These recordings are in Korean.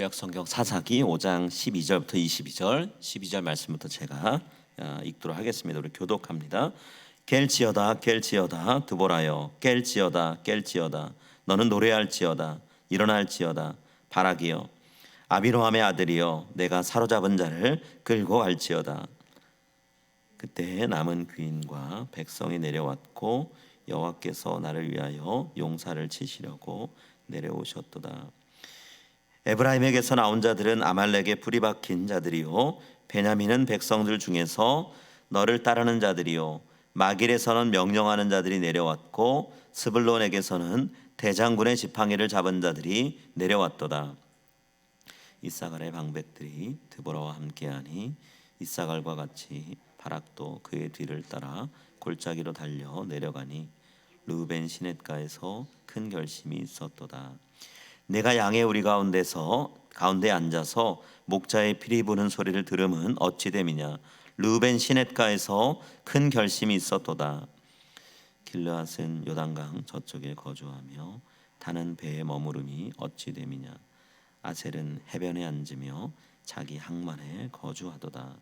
구약 성경 사사기 5장 12절부터 22절, 12절 말씀부터 제가 읽도록 하겠습니다. 우리 교독합니다. 깰지어다 깰지어다 드보라여, 깰지어다 깰지어다 너는 노래할지어다, 일어날지어다 바라기여, 아비노함의 아들이여, 내가 사로잡은 자를 끌고 갈지어다. 그때 남은 귀인과 백성이 내려왔고 여호와께서 나를 위하여 용사를 치시려고 내려오셨도다. 에브라임에게서 나온 자들은 아말렉에 불이 박힌 자들이요, 베냐민은 백성들 중에서 너를 따르는 자들이요, 마길에서는 명령하는 자들이 내려왔고 스불론에게서는 대장군의 지팡이를 잡은 자들이 내려왔도다. 이사갈의 방백들이 드보라와 함께하니 이사갈과 같이 바락도 그의 뒤를 따라 골짜기로 달려 내려가니 르우벤 시냇가에서 큰 결심이 있었도다. 내가 양의 우리 가운데 앉아서 목자의 피리 부는 소리를 들음은 어찌 됨이냐. 르우벤 시냇가에서 큰 결심이 있었도다. 길르앗은 요단강 저쪽에 거주하며 타는 배에 머무름이 어찌 됨이냐. 아셀은 해변에 앉으며 자기 항만에 거주하도다.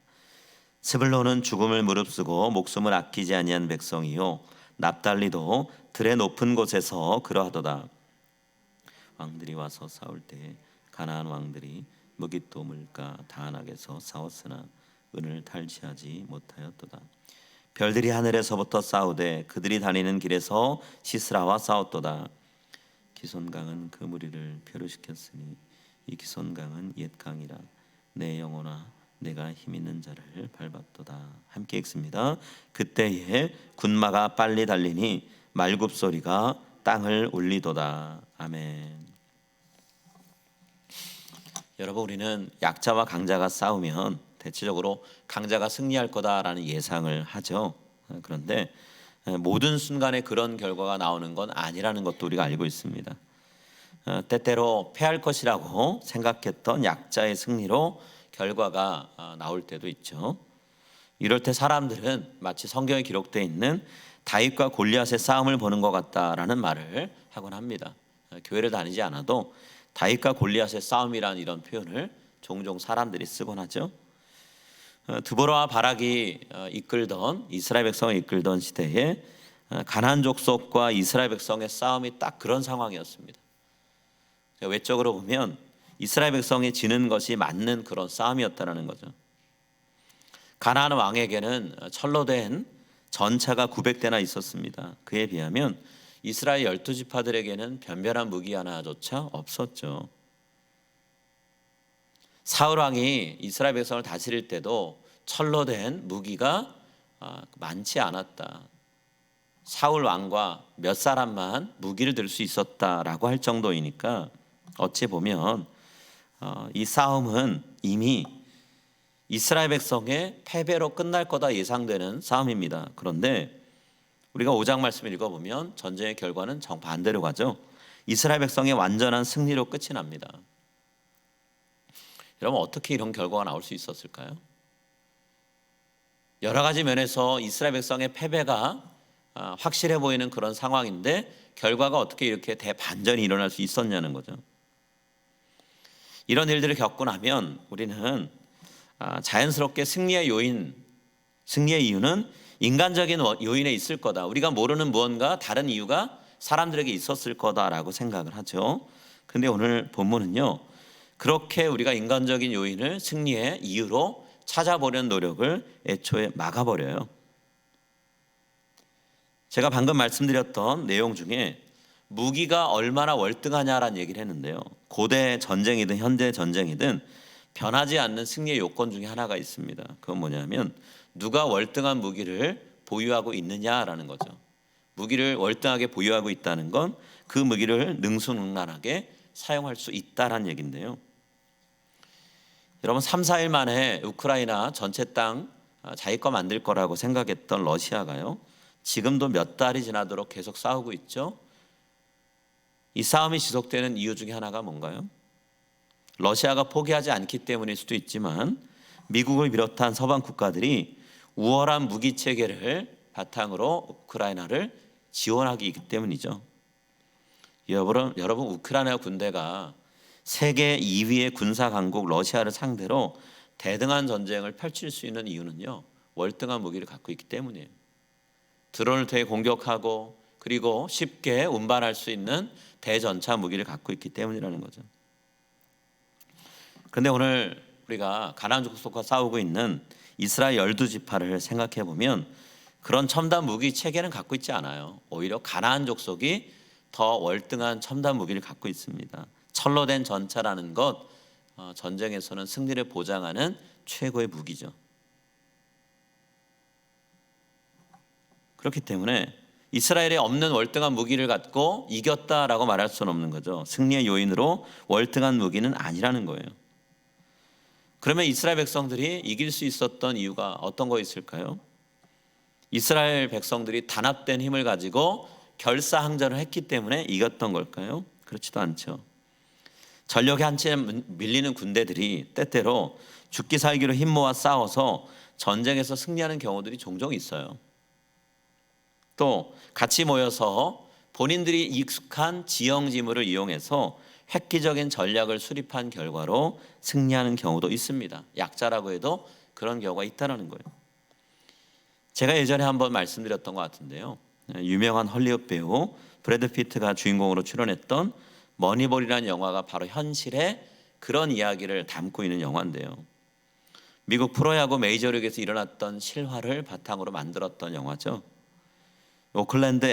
스불론은 죽음을 무릅쓰고 목숨을 아끼지 아니한 백성이요, 납달리도 들의 높은 곳에서 그러하도다. 왕들이 와서 싸울 때 가나안 왕들이 무깃도 물가 다한악에서 싸웠으나 은을 탈취하지 못하였도다. 별들이 하늘에서부터 싸우되 그들이 다니는 길에서 시스라와 싸웠도다. 기손강은 그 무리를 표류시켰으니 이 기손강은 옛 강이라. 내 영혼아, 내가 힘있는 자를 밟았도다. 함께 읽습니다. 그때에 군마가 빨리 달리니 말굽소리가 땅을 울리도다. 아멘. 여러분, 우리는 약자와 강자가 싸우면 대체적으로 강자가 승리할 거다라는 예상을 하죠. 그런데 모든 순간에 그런 결과가 나오는 건 아니라는 것도 우리가 알고 있습니다. 때때로 패할 것이라고 생각했던 약자의 승리로 결과가 나올 때도 있죠. 이럴 때 사람들은 마치 성경에 기록되어 있는 다윗과 골리앗의 싸움을 보는 것 같다라는 말을 하곤 합니다. 교회를 다니지 않아도 다윗과 골리앗의 싸움이라는 이런 표현을 종종 사람들이 쓰곤 하죠. 드보라와 바락이 이끌던 이스라엘 백성을 이끌던 시대에 가나안 족속과 이스라엘 백성의 싸움이 딱 그런 상황이었습니다. 외적으로 보면 이스라엘 백성이 지는 것이 맞는 그런 싸움이었다는 거죠. 가나안 왕에게는 철로 된 전차가 900대나 있었습니다. 그에 비하면 이스라엘 12지파들에게는 변변한 무기 하나조차 없었죠. 사울 왕이 이스라엘 백성을 다스릴 때도 철로 된 무기가 많지 않았다. 사울 왕과 몇 사람만 무기를 들 수 있었다라고 할 정도이니까 어찌 보면 이 싸움은 이미 이스라엘 백성의 패배로 끝날 거다 예상되는 싸움입니다. 그런데 우리가 5장 말씀을 읽어보면 전쟁의 결과는 정반대로 가죠. 이스라엘 백성의 완전한 승리로 끝이 납니다. 여러분, 어떻게 이런 결과가 나올 수 있었을까요? 여러 가지 면에서 이스라엘 백성의 패배가 확실해 보이는 그런 상황인데 결과가 어떻게 이렇게 대반전이 일어날 수 있었냐는 거죠. 이런 일들을 겪고 나면 우리는 자연스럽게 승리의 이유는 인간적인 요인에 있을 거다. 우리가 모르는 무언가 다른 이유가 사람들에게 있었을 거다라고 생각을 하죠. 그런데 오늘 본문은요, 그렇게 우리가 인간적인 요인을 승리의 이유로 찾아보려는 노력을 애초에 막아버려요. 제가 방금 말씀드렸던 내용 중에 무기가 얼마나 월등하냐라는 얘기를 했는데요, 고대 전쟁이든 현대 전쟁이든 변하지 않는 승리의 요건 중에 하나가 있습니다. 그건 뭐냐면 누가 월등한 무기를 보유하고 있느냐라는 거죠. 무기를 월등하게 보유하고 있다는 건 그 무기를 능수능란하게 사용할 수 있다라는 얘기인데요. 여러분, 3, 4일 만에 우크라이나 전체 땅 자기 거 만들 거라고 생각했던 러시아가요, 지금도 몇 달이 지나도록 계속 싸우고 있죠. 이 싸움이 지속되는 이유 중에 하나가 뭔가요? 러시아가 포기하지 않기 때문일 수도 있지만 미국을 비롯한 서방 국가들이 우월한 무기 체계를 바탕으로 우크라이나를 지원하기 때문이죠. 여러분, 우크라이나 군대가 세계 2위의 군사 강국 러시아를 상대로 대등한 전쟁을 펼칠 수 있는 이유는요, 월등한 무기를 갖고 있기 때문이에요. 드론을 통해 공격하고 그리고 쉽게 운반할 수 있는 대전차 무기를 갖고 있기 때문이라는 거죠. 그런데 오늘 우리가 가나안 족속과 싸우고 있는 이스라엘 12지파를 생각해 보면 그런 첨단 무기 체계는 갖고 있지 않아요. 오히려 가나안 족속이 더 월등한 첨단 무기를 갖고 있습니다. 철로 된 전차라는 것, 전쟁에서는 승리를 보장하는 최고의 무기죠. 그렇기 때문에 이스라엘에 없는 월등한 무기를 갖고 이겼다라고 말할 수는 없는 거죠. 승리의 요인으로 월등한 무기는 아니라는 거예요. 그러면 이스라엘 백성들이 이길 수 있었던 이유가 어떤 거 있을까요? 이스라엘 백성들이 단합된 힘을 가지고 결사항전을 했기 때문에 이겼던 걸까요? 그렇지도 않죠. 전력이 한치에 밀리는 군대들이 때때로 죽기 살기로 힘 모아 싸워서 전쟁에서 승리하는 경우들이 종종 있어요. 또 같이 모여서 본인들이 익숙한 지형지물을 이용해서 획기적인 전략을 수립한 결과로 승리하는 경우도 있습니다. 약자라고 해도 그런 경우가 있다는 거예요. 제가 예전에 한번 말씀드렸던 것 같은데요, 유명한 헐리우드 배우 브래드 피트가 주인공으로 출연했던 머니볼이라는 영화가 바로 현실의 그런 이야기를 담고 있는 영화인데요, 미국 프로야구 메이저리그에서 일어났던 실화를 바탕으로 만들었던 영화죠. 오클랜드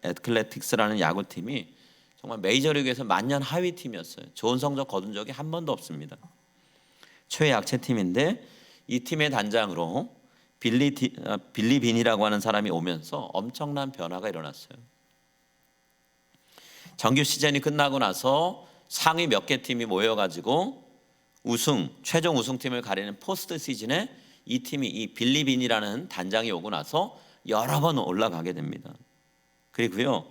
애틀레틱스라는 야구팀이 정말 메이저리그에서 만년 하위 팀이었어요. 좋은 성적 거둔 적이 한 번도 없습니다. 최약체 팀인데 이 팀의 단장으로 빌리 빈이라고 하는 사람이 오면서 엄청난 변화가 일어났어요. 정규 시즌이 끝나고 나서 상위 몇 개 팀이 모여가지고 최종 우승팀을 가리는 포스트 시즌에 이 팀이 이 빌리 빈이라는 단장이 오고 나서 여러 번 올라가게 됩니다. 그리고요,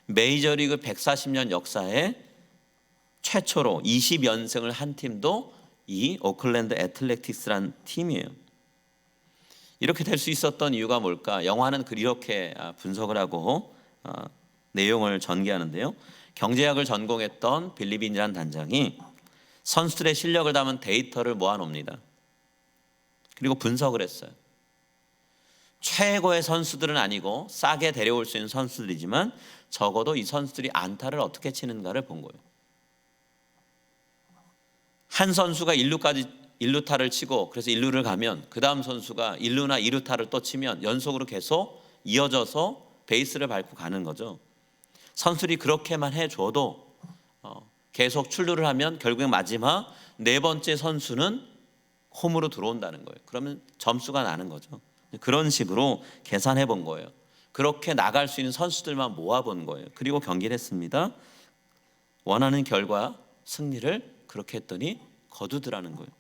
메이저리그 140년 역사에 최초로 20연승을 한 팀도 이 오클랜드 애틀레틱스라는 팀이에요. 이렇게 될 수 있었던 이유가 뭘까? 영화는 이렇게 분석을 하고 내용을 전개하는데요, 경제학을 전공했던 빌리 빈이라는 단장이 선수들의 실력을 담은 데이터를 모아놉니다. 그리고 분석을 했어요. 최고의 선수들은 아니고 싸게 데려올 수 있는 선수들이지만 적어도 이 선수들이 안타를 어떻게 치는가를 본 거예요. 한 선수가 1루타를 치고 그래서 1루를 가면 그 다음 선수가 1루나 2루타를 또 치면 연속으로 계속 이어져서 베이스를 밟고 가는 거죠. 선수들이 그렇게만 해줘도 계속 출루를 하면 결국에 마지막 네 번째 선수는 홈으로 들어온다는 거예요. 그러면 점수가 나는 거죠. 그런 식으로 계산해 본 거예요. 그렇게 나갈 수 있는 선수들만 모아본 거예요. 그리고 경기를 했습니다. 원하는 결과 승리를 그렇게 했더니 거두더라는 거예요.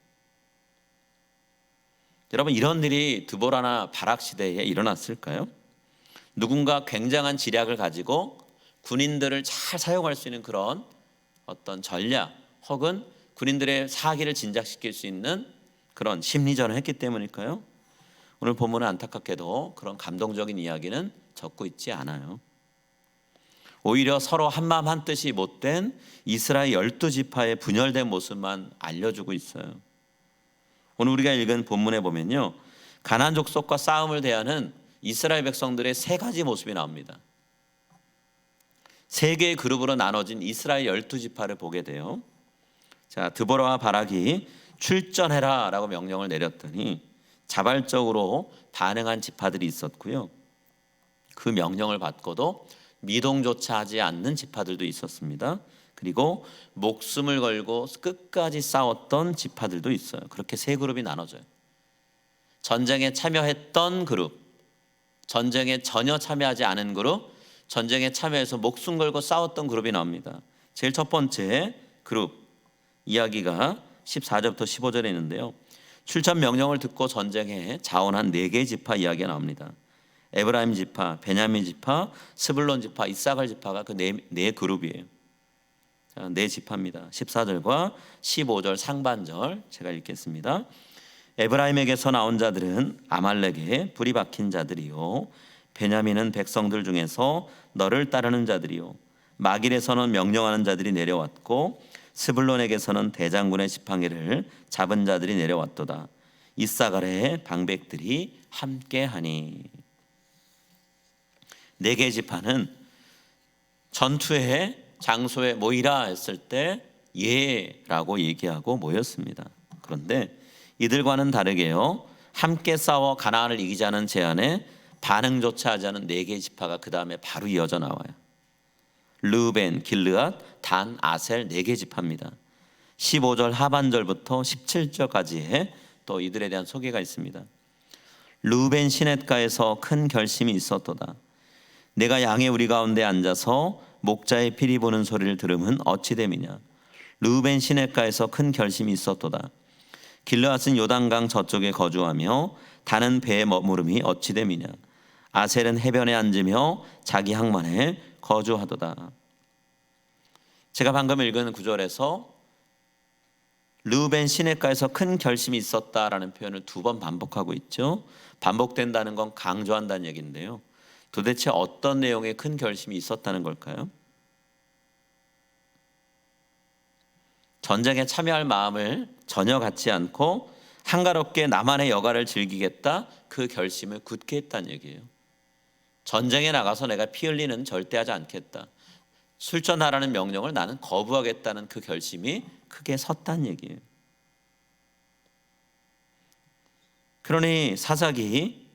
여러분, 이런 일이 드보라나 바락 시대에 일어났을까요? 누군가 굉장한 지략을 가지고 군인들을 잘 사용할 수 있는 그런 어떤 전략 혹은 군인들의 사기를 진작시킬 수 있는 그런 심리전을 했기 때문일까요? 오늘 본문은 안타깝게도 그런 감동적인 이야기는 적고 있지 않아요. 오히려 서로 한마음 한뜻이 못된 이스라엘 12지파의 분열된 모습만 알려주고 있어요. 오늘 우리가 읽은 본문에 보면요, 가나안 족속과 싸움을 대하는 이스라엘 백성들의 세 가지 모습이 나옵니다. 세 개의 그룹으로 나눠진 이스라엘 12지파를 보게 돼요. 자, 드보라와 바락이 출전해라 라고 명령을 내렸더니 자발적으로 반응한 지파들이 있었고요, 그 명령을 받고도 미동조차 하지 않는 지파들도 있었습니다. 그리고 목숨을 걸고 끝까지 싸웠던 지파들도 있어요. 그렇게 세 그룹이 나눠져요. 전쟁에 참여했던 그룹, 전쟁에 전혀 참여하지 않은 그룹, 전쟁에 참여해서 목숨 걸고 싸웠던 그룹이 나옵니다. 제일 첫 번째 그룹 이야기가 14절부터 15절에 있는데요, 출전 명령을 듣고 전쟁에 자원한 4개의 지파 이야기가 나옵니다. 에브라임 지파, 베냐민 지파, 스불론 지파, 이사갈 지파가 그 네 그룹이에요. 자, 네 지파입니다. 14절과 15절 상반절 제가 읽겠습니다. 에브라임에게서 나온 자들은 아말렉에 불이 박힌 자들이요, 베냐민은 백성들 중에서 너를 따르는 자들이요, 마길에서는 명령하는 자들이 내려왔고 스불론에게서는 대장군의 지팡이를 잡은 자들이 내려왔도다. 이사가랴의 방백들이 함께하니. 네 개의 지파는 전투의 장소에 모이라 했을 때 예라고 얘기하고 모였습니다. 그런데 이들과는 다르게요, 함께 싸워 가나안을 이기자는 제안에 반응조차 하지 않은 네 개의 지파가 그 다음에 바로 이어져 나와요. 르우벤, 길르앗, 단, 아셀 네 개의 지파입니다. 15절 하반절부터 17절까지에 또 이들에 대한 소개가 있습니다. 르우벤 시냇가에서 큰 결심이 있었도다. 내가 양의 우리 가운데 앉아서 목자의 피리 보는 소리를 들으면 어찌 됨이냐. 르우벤 시냇가에서 큰 결심이 있었도다. 길르앗은 요단강 저쪽에 거주하며 단은 배에 머무름이 어찌 됨이냐. 아셀은 해변에 앉으며 자기 항만에 거주하도다. 제가 방금 읽은 구절에서 르우벤 시냇가에서 큰 결심이 있었다라는 표현을 두 번 반복하고 있죠. 반복된다는 건 강조한다는 얘기인데요. 도대체 어떤 내용의 큰 결심이 있었다는 걸까요? 전쟁에 참여할 마음을 전혀 갖지 않고 한가롭게 나만의 여가를 즐기겠다, 그 결심을 굳게 했다는 얘기예요. 전쟁에 나가서 내가 피 흘리는 절대 하지 않겠다, 술전하라는 명령을 나는 거부하겠다는 그 결심이 크게 섰다는 얘기예요. 그러니 사사기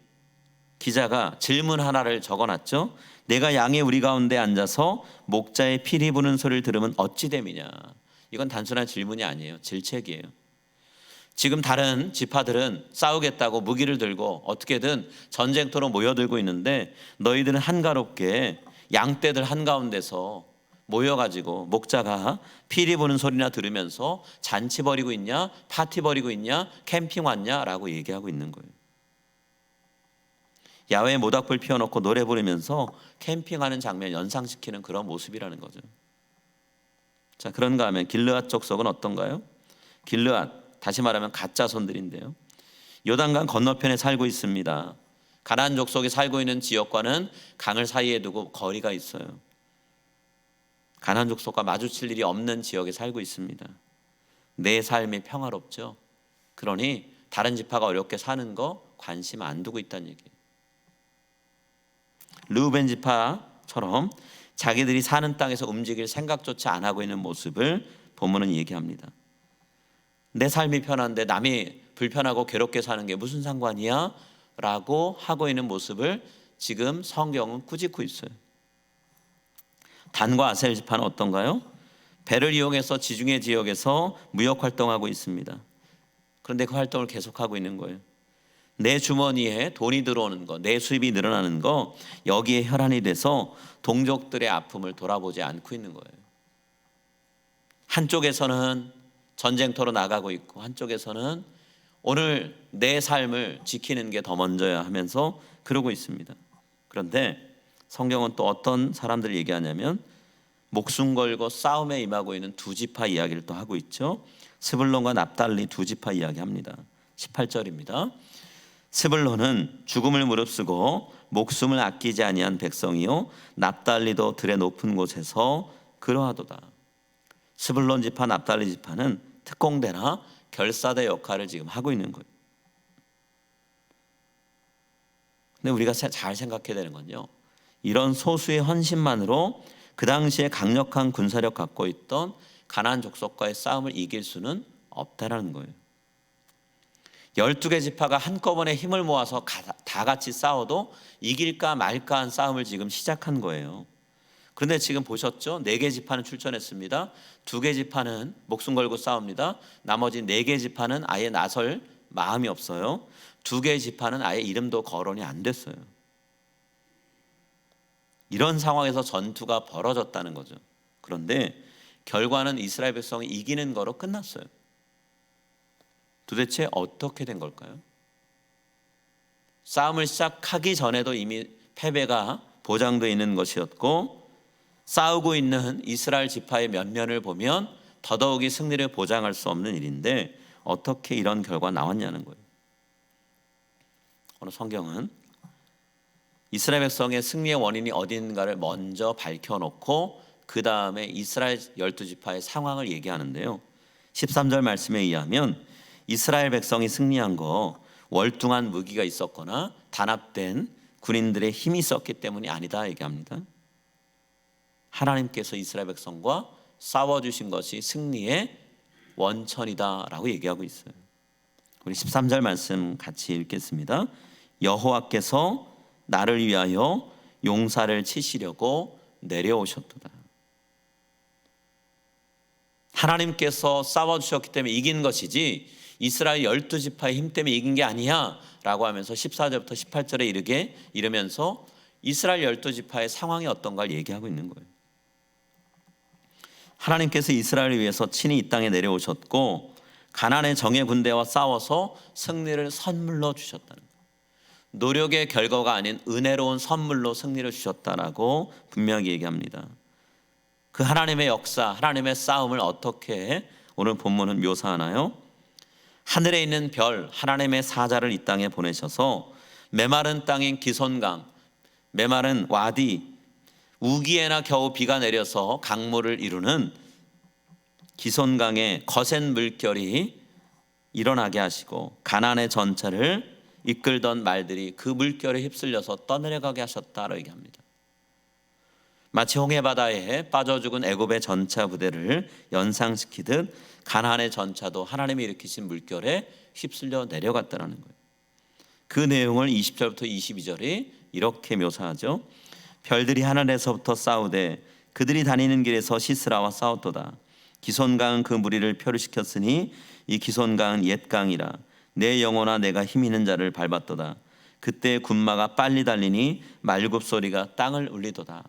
기자가 질문 하나를 적어놨죠. 내가 양의 우리 가운데 앉아서 목자의 피리 부는 소리를 들으면 어찌 됨이냐. 이건 단순한 질문이 아니에요. 질책이에요. 지금 다른 지파들은 싸우겠다고 무기를 들고 어떻게든 전쟁터로 모여들고 있는데 너희들은 한가롭게 양떼들 한가운데서 모여가지고 목자가 피리 부는 소리나 들으면서 잔치 벌이고 있냐, 파티 벌이고 있냐, 캠핑 왔냐라고 얘기하고 있는 거예요. 야외에 모닥불 피워놓고 노래 부르면서 캠핑하는 장면 연상시키는 그런 모습이라는 거죠. 자, 그런가 하면 길르앗 족속은 어떤가요? 길르앗, 다시 말하면 가짜 손들인데요, 요단강 건너편에 살고 있습니다. 가나안 족속이 살고 있는 지역과는 강을 사이에 두고 거리가 있어요. 가나안 족속과 마주칠 일이 없는 지역에 살고 있습니다. 내 삶이 평화롭죠. 그러니 다른 지파가 어렵게 사는 거 관심 안 두고 있다는 얘기예요. 르우벤 지파처럼 자기들이 사는 땅에서 움직일 생각조차 안 하고 있는 모습을 본문은 얘기합니다. 내 삶이 편한데 남이 불편하고 괴롭게 사는 게 무슨 상관이야? 라고 하고 있는 모습을 지금 성경은 꾸짖고 있어요. 단과 아셀 지파는 어떤가요? 배를 이용해서 지중해 지역에서 무역 활동하고 있습니다. 그런데 그 활동을 계속하고 있는 거예요. 내 주머니에 돈이 들어오는 거, 내 수입이 늘어나는 거, 여기에 혈안이 돼서 동족들의 아픔을 돌아보지 않고 있는 거예요. 한쪽에서는 전쟁터로 나가고 있고 한쪽에서는 오늘 내 삶을 지키는 게 더 먼저야 하면서 그러고 있습니다. 그런데 성경은 또 어떤 사람들을 얘기하냐면 목숨 걸고 싸움에 임하고 있는 두 지파 이야기를 또 하고 있죠. 스불론과 납달리 두 지파 이야기합니다. 18절입니다. 스불론은 죽음을 무릅쓰고 목숨을 아끼지 아니한 백성이요 납달리도 들의 높은 곳에서 그러하도다. 스불론 지파, 납달리 지파는 특공대나 결사대 역할을 지금 하고 있는 거예요. 근데 우리가 잘 생각해야 되는 건요, 이런 소수의 헌신만으로 그 당시에 강력한 군사력 갖고 있던 가나안 족속과의 싸움을 이길 수는 없다라는 거예요. 12개 지파가 한꺼번에 힘을 모아서 다 같이 싸워도 이길까 말까 한 싸움을 지금 시작한 거예요. 그런데 지금 보셨죠? 4개 지파는 출전했습니다. 2개 지파는 목숨 걸고 싸웁니다. 나머지 4개 지파는 아예 나설 마음이 없어요. 2개 지파는 아예 이름도 거론이 안 됐어요. 이런 상황에서 전투가 벌어졌다는 거죠. 그런데 결과는 이스라엘 백성이 이기는 거로 끝났어요. 도대체 어떻게 된 걸까요? 싸움을 시작하기 전에도 이미 패배가 보장되어 있는 것이었고, 싸우고 있는 이스라엘 지파의 면면을 보면 더더욱이 승리를 보장할 수 없는 일인데 어떻게 이런 결과가 나왔냐는 거예요. 오늘 성경은 이스라엘 백성의 승리의 원인이 어딘가를 먼저 밝혀놓고 그 다음에 이스라엘 12지파의 상황을 얘기하는데요. 13절 말씀에 의하면 이스라엘 백성이 승리한 거 월등한 무기가 있었거나 단합된 군인들의 힘이 있었기 때문이 아니다 얘기합니다. 하나님께서 이스라엘 백성과 싸워주신 것이 승리의 원천이다라고 얘기하고 있어요. 우리 13절 말씀 같이 읽겠습니다. 여호와께서 나를 위하여 용사를 치시려고 내려오셨도다. 하나님께서 싸워주셨기 때문에 이긴 것이지 이스라엘 12지파의 힘 때문에 이긴 게 아니야 라고 하면서 14절부터 18절에 이르면서 이스라엘 12지파의 상황이 어떤가를 얘기하고 있는 거예요. 하나님께서 이스라엘을 위해서 친히 이 땅에 내려오셨고 가나안의 정예 군대와 싸워서 승리를 선물로 주셨다는 거예요. 노력의 결과가 아닌 은혜로운 선물로 승리를 주셨다라고 분명히 얘기합니다. 그 하나님의 역사, 하나님의 싸움을 어떻게 오늘 본문은 묘사하나요? 하늘에 있는 별, 하나님의 사자를 이 땅에 보내셔서 메마른 땅인 기손강, 메마른 와디, 우기에나 겨우 비가 내려서 강물을 이루는 기손강에 거센 물결이 일어나게 하시고 가나안의 전차를 이끌던 말들이 그 물결에 휩쓸려서 떠내려가게 하셨다라고 얘기합니다. 마치 홍해바다에 빠져 죽은 애굽의 전차 부대를 연상시키듯 가나안의 전차도 하나님이 일으키신 물결에 휩쓸려 내려갔다는 거예요. 그 내용을 20절부터 22절이 이렇게 묘사하죠. 별들이 하늘에서부터 싸우되 그들이 다니는 길에서 시스라와 싸웠도다. 기손강은 그 무리를 표류시켰으니 이 기손강은 옛 강이라. 내 영혼아 내가 힘 있는 자를 밟았도다. 그때 군마가 빨리 달리니 말굽 소리가 땅을 울리도다.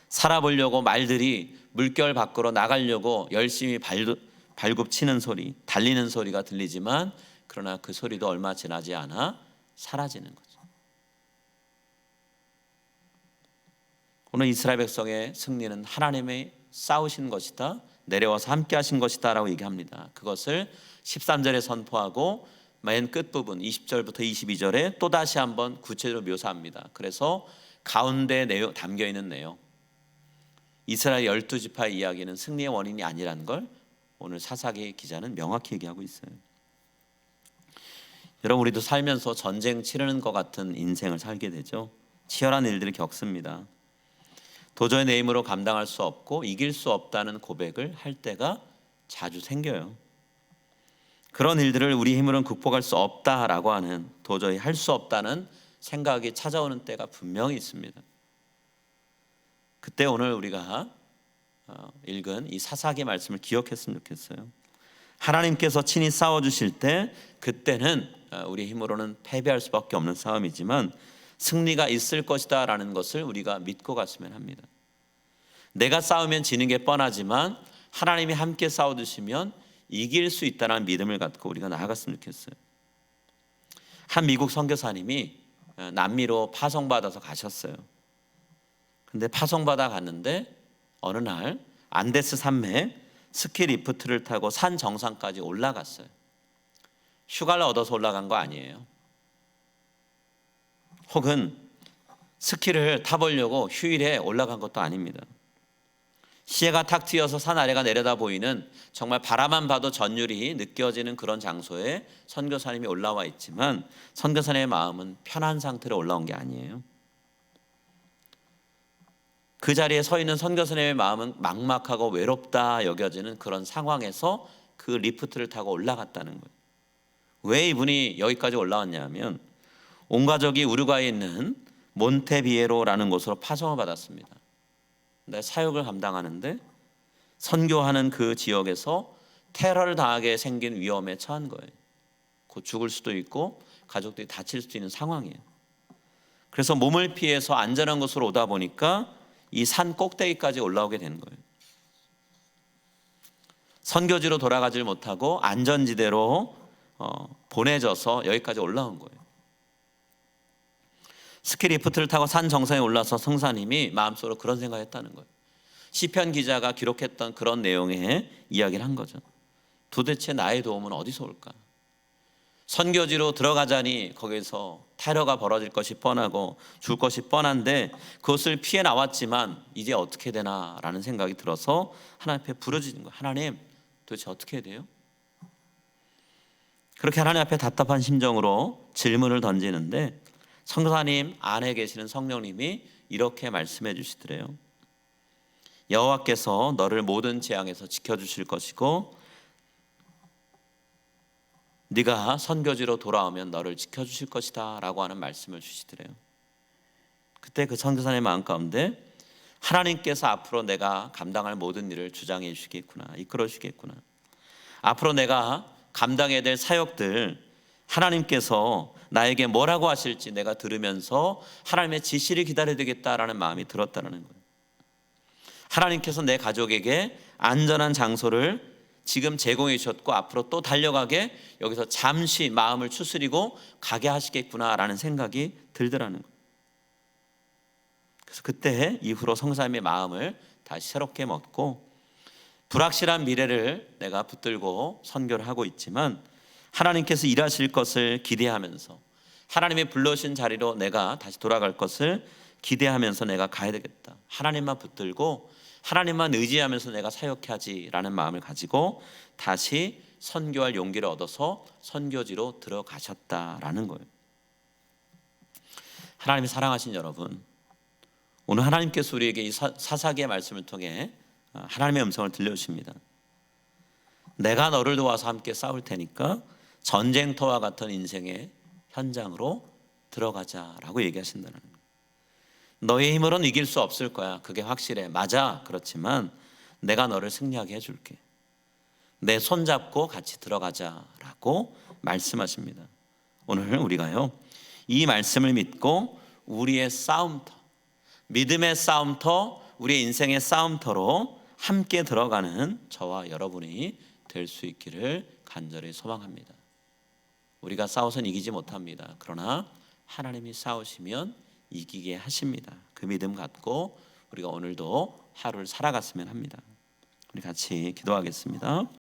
살아보려고 말들이 물결 밖으로 나가려고 열심히 발굽 치는 소리, 달리는 소리가 들리지만 그러나 그 소리도 얼마 지나지 않아 사라지는 거죠. 오늘 이스라엘 백성의 승리는 하나님의 싸우신 것이다, 내려와서 함께 하신 것이다 라고 얘기합니다. 그것을 13절에 선포하고 맨 끝부분 20절부터 22절에 또다시 한번 구체적으로 묘사합니다. 그래서 가운데 담겨있는 내용, 이스라엘 12지파의 이야기는 승리의 원인이 아니라는 걸 오늘 사사기 기자는 명확히 얘기하고 있어요. 여러분, 우리도 살면서 전쟁 치르는 것 같은 인생을 살게 되죠. 치열한 일들을 겪습니다. 도저히 내 힘으로 감당할 수 없고 이길 수 없다는 고백을 할 때가 자주 생겨요. 그런 일들을 우리 힘으로는 극복할 수 없다라고 하는, 도저히 할 수 없다는 생각이 찾아오는 때가 분명히 있습니다. 그때 오늘 우리가 읽은 이 사사기 말씀을 기억했으면 좋겠어요. 하나님께서 친히 싸워주실 때 그때는 우리 힘으로는 패배할 수밖에 없는 싸움이지만 승리가 있을 것이다 라는 것을 우리가 믿고 갔으면 합니다. 내가 싸우면 지는 게 뻔하지만 하나님이 함께 싸워주시면 이길 수 있다는 믿음을 갖고 우리가 나아갔으면 좋겠어요. 한 미국 선교사님이 남미로 파송받아서 가셨어요. 근데 파송받아 갔는데 어느 날 안데스 산맥 스키 리프트를 타고 산 정상까지 올라갔어요. 휴가를 얻어서 올라간 거 아니에요. 혹은 스키를 타보려고 휴일에 올라간 것도 아닙니다. 시야가 탁 트여서 산 아래가 내려다 보이는, 정말 바라만 봐도 전율이 느껴지는 그런 장소에 선교사님이 올라와 있지만 선교사님의 마음은 편한 상태로 올라온 게 아니에요. 그 자리에 서 있는 선교사님의 마음은 막막하고 외롭다 여겨지는 그런 상황에서 그 리프트를 타고 올라갔다는 거예요. 왜 이분이 여기까지 올라왔냐면 온 가족이 우루과이에 있는 몬테비에로라는 곳으로 파송을 받았습니다. 근데 사역을 감당하는데 선교하는 그 지역에서 테러를 당하게 생긴 위험에 처한 거예요. 곧 죽을 수도 있고 가족들이 다칠 수도 있는 상황이에요. 그래서 몸을 피해서 안전한 곳으로 오다 보니까 이 산 꼭대기까지 올라오게 된 거예요. 선교지로 돌아가질 못하고 안전지대로 보내져서 여기까지 올라온 거예요. 스키 리프트를 타고 산 정상에 올라서 성사님이 마음속으로 그런 생각을 했다는 거예요. 시편 기자가 기록했던 그런 내용의 이야기를 한 거죠. 도대체 나의 도움은 어디서 올까? 선교지로 들어가자니 거기서 테러가 벌어질 것이 뻔하고 죽을 것이 뻔한데 그것을 피해 나왔지만 이제 어떻게 되나라는 생각이 들어서 하나님 앞에 부르짖는 거예요. 하나님, 도대체 어떻게 해야 돼요? 그렇게 하나님 앞에 답답한 심정으로 질문을 던지는데 성사님 안에 계시는 성령님이 이렇게 말씀해 주시더래요. 여호와께서 너를 모든 재앙에서 지켜주실 것이고 네가 선교지로 돌아오면 너를 지켜주실 것이다 라고 하는 말씀을 주시더래요. 그때 그 선교사의 마음 가운데 하나님께서 앞으로 내가 감당할 모든 일을 주장해 주시겠구나, 이끌어 주시겠구나, 앞으로 내가 감당해야 될 사역들 하나님께서 나에게 뭐라고 하실지 내가 들으면서 하나님의 지시를 기다려야 되겠다라는 마음이 들었다는 거예요. 하나님께서 내 가족에게 안전한 장소를 지금 제공해 주셨고 앞으로 또 달려가게 여기서 잠시 마음을 추스리고 가게 하시겠구나라는 생각이 들더라는 거예요. 그래서 그때 이후로 성사님의 마음을 다시 새롭게 먹고 불확실한 미래를 내가 붙들고 선교를 하고 있지만 하나님께서 일하실 것을 기대하면서 하나님의 불러주신 자리로 내가 다시 돌아갈 것을 기대하면서 내가 가야 되겠다, 하나님만 붙들고 하나님만 의지하면서 내가 사역해야지라는 마음을 가지고 다시 선교할 용기를 얻어서 선교지로 들어가셨다라는 거예요. 하나님이 사랑하신 여러분, 오늘 하나님께서 우리에게 이 사사기의 말씀을 통해 하나님의 음성을 들려주십니다. 내가 너를 도와서 함께 싸울 테니까 전쟁터와 같은 인생의 현장으로 들어가자라고 얘기하신다는 거예요. 너의 힘으로는 이길 수 없을 거야, 그게 확실해, 맞아. 그렇지만 내가 너를 승리하게 해줄게, 내 손 잡고 같이 들어가자라고 말씀하십니다. 오늘 우리가요 이 말씀을 믿고 우리의 싸움터, 믿음의 싸움터, 우리의 인생의 싸움터로 함께 들어가는 저와 여러분이 될 수 있기를 간절히 소망합니다. 우리가 싸워서는 이기지 못합니다. 그러나 하나님이 싸우시면 이기게 하십니다. 그 믿음 갖고 우리가 오늘도 하루를 살아갔으면 합니다. 우리 같이 기도하겠습니다.